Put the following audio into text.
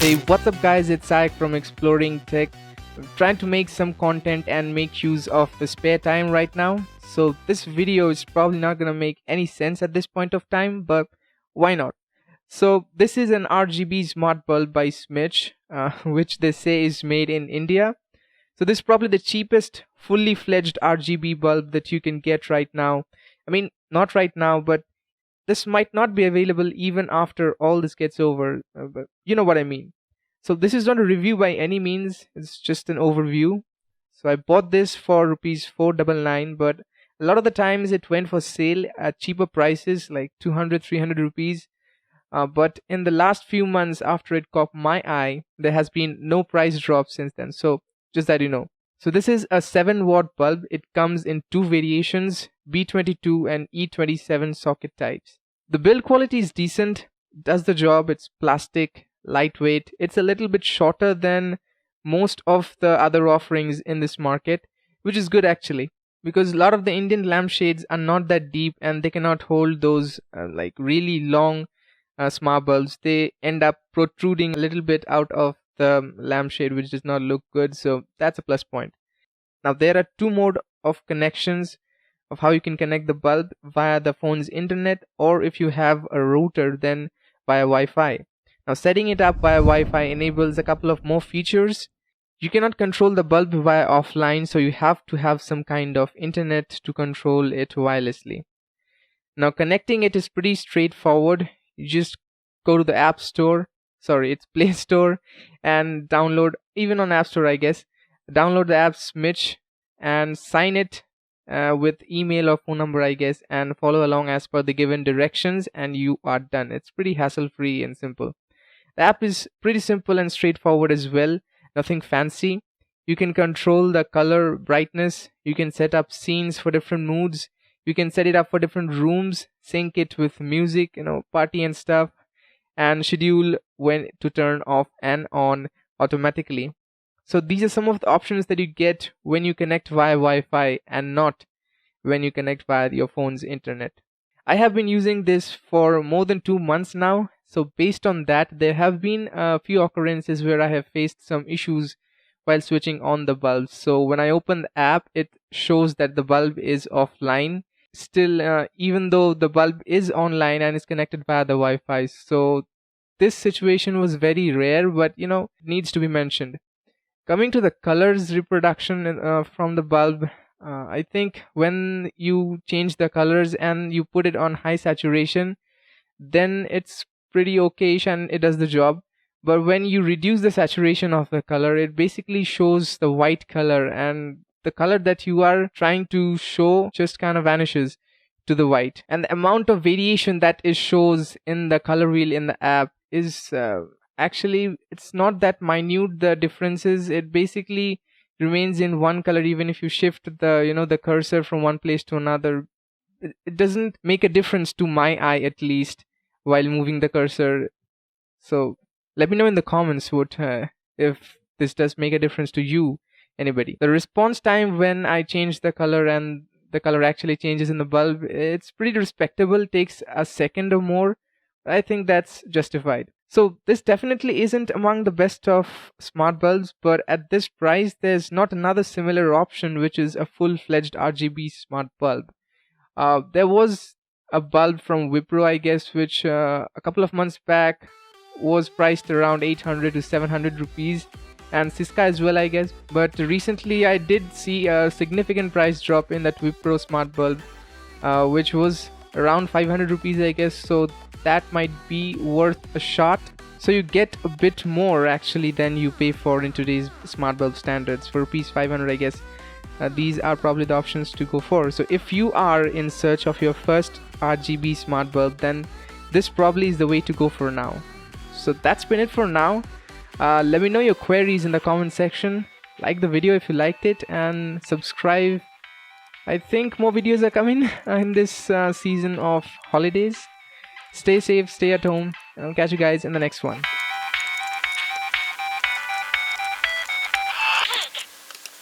Hey, what's up guys, it's Sayak from Exploring Tech. I'm trying to make some content and make use of the spare time right now. So this video is probably not gonna make any sense at this point of time, but why not? So this is an RGB smart bulb by Smitch, which they say is made in India. So this is probably the cheapest fully fledged RGB bulb that you can get right now. I mean, not right now, but this might not be available even after all this gets over, but you know what I mean. So this is not a review by any means, it's just an overview. So I bought this for rupees 499, but a lot of the times it went for sale at cheaper prices like 200, 300 rupees. But in the last few months after it caught my eye, there has been no price drop since then. So just that you know. So this is a 7-watt bulb. It comes in two variations, B22 and E27 socket types. The build quality is decent, does the job. It's plastic, lightweight. It's a little bit shorter than most of the other offerings in this market, which is good actually, because a lot of the Indian lampshades are not that deep and they cannot hold those like really long smart bulbs. They end up protruding a little bit out of the lampshade, which does not look good. So that's a plus point. Now there are two mode of connections of how you can connect the bulb: via the phone's internet, or if you have a router, then via Wi-Fi. Now setting it up via Wi-Fi enables a couple of more features. You cannot control the bulb via offline, so you have to have some kind of internet to control it wirelessly. Now connecting it is pretty straightforward. You just go to the App Store, it's Play Store, and download, even on App Store I guess, download the app Smitch and sign it with email or phone number I guess, and follow along as per the given directions and you are done. It's pretty hassle free and simple. The app is pretty simple and straightforward as well, nothing fancy. You can control the color brightness, you can set up scenes for different moods, you can set it up for different rooms, sync it with music, party and stuff, and schedule when to turn off and on automatically. So these are some of the options that you get when you connect via Wi-Fi and not when you connect via your phone's internet. I have been using this for more than 2 months now. So based on that, there have been a few occurrences where I have faced some issues while switching on the bulb. So when I open the app, it shows that the bulb is offline still, even though the bulb is online and is connected via the Wi-Fi. So this situation was very rare, but it needs to be mentioned. Coming to the colors reproduction from the bulb, I think when you change the colors and you put it on high saturation, then it's pretty okayish and it does the job. But when you reduce the saturation of the color, it basically shows the white color, and the color that you are trying to show just kind of vanishes to the white. And the amount of variation that it shows in the color wheel in the app is actually, it's not that minute, the differences. It basically remains in one color even if you shift the cursor from one place to another. It doesn't make a difference to my eye, at least, while moving the cursor. So let me know in the comments what if this does make a difference to you, anybody. The response time when I change the color and the color actually changes in the bulb, it's pretty respectable. It takes a second or more. I think that's justified. So this definitely isn't among the best of smart bulbs, but at this price there's not another similar option which is a full-fledged RGB smart bulb. There was a bulb from Wipro I guess, which a couple of months back was priced around 800 to 700 rupees, and Cisca as well I guess. But recently I did see a significant price drop in that Wipro smart bulb, which was around 500 rupees I guess. So that might be worth a shot. So you get a bit more actually than you pay for in today's smart bulb standards. For rupees 500 I guess, these are probably the options to go for. So if you are in search of your first RGB smart bulb, then this probably is the way to go for now. So that's been it for now. Let me know your queries in the comment section. Like the video if you liked it, and subscribe. I think more videos are coming in this season of holidays. Stay safe, stay at home, and I'll catch you guys in the next one.